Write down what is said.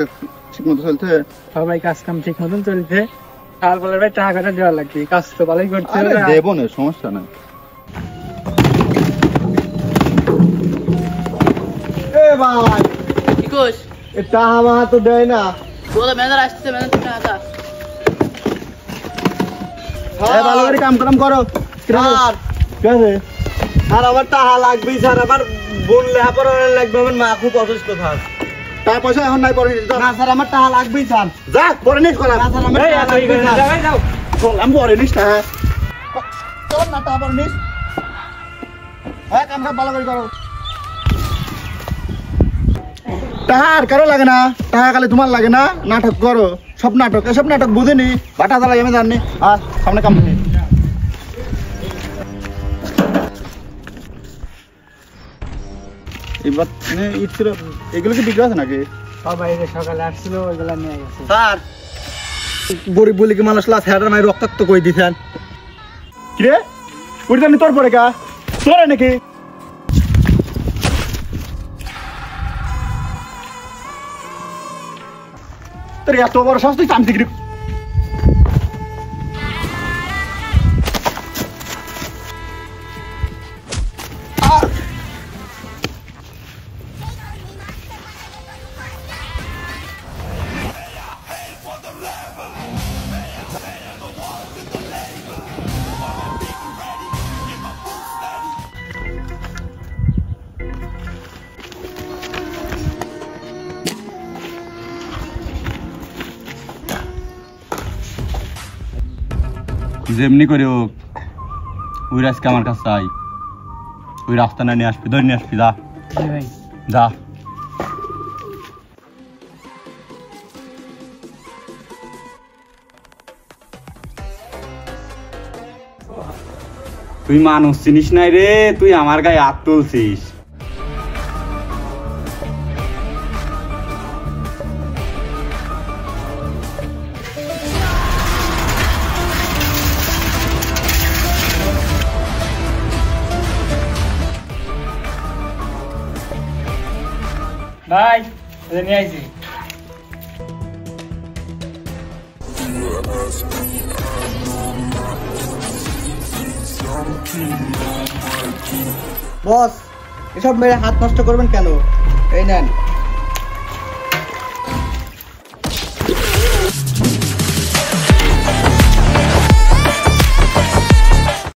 কাজ ঠিক মতো চলছে? হ্যাঁ ভাই, কাজ কাম ঠিক মতন চলছে। কাল বলে ভাই টাকা কাটা দেওয়া লাগবে, কাজ তো ভালোই করতে হবে। দেবো না, সমস্যা নাই। এ ভাই কি কইস? এটা আমার তো দেয় না। বলে ম্যানেজার আসছে, ম্যানেজার তুমি আসা। ভালো করে কাম করো। স্যার ঠিক আছে? আর আমার টাকা লাগবেই স্যার, আমার বোন লেখাপড়া লাগবে, আমার মা খুব অসুস্থ স্যার। টাকা পয়সা এখন নাই, পরে নিস। না স্যার, আমার টাকা লাগবেই স্যার। যা পরে নিস। না স্যার, আমার টাকা লাগবেই স্যার। আমি পরে নিস টাকা। চল না, টাকা পরে নিস। হ্যাঁ, কাম ভালো করে করো। টাকা আর কারো লাগে না, টাকা খালি তোমার লাগে না। নাটক করো, সব নাটক, এসব নাটক বুঝিনি। বাটা দা লাগে আমি জানি। আর সামনে কাম নেই। এবার ঈদ ছিল, এগুলো কি বিক্রি আছে নাকি? সবাই সকালে আসছিল, ওইগুলা নিয়ে গেছে। স্যার গরিব বলে কি মানুষ লাশ হেডার মাই রক্তাক্ত করে দিছেন? কিরে উড়ি জানি তোর পরে কা তোরে নাকি? তোর এত বড় সাহস, তুই চামচি কিরে? যেমনি করে হোক ওই আজকে আমার কাছে চাই, ওই রাস্তা না নিয়ে আসবি, ধরে নিয়ে আসবি। যা ভাই যা। তুই মানুষ চিনিস নাই রে, তুই আমার গায়ে হাত তুলছিস। ভাই, এটা নিয়ে আইছি। বস, এসব মেরে হাত নষ্ট করবেন কেন? এই নেন।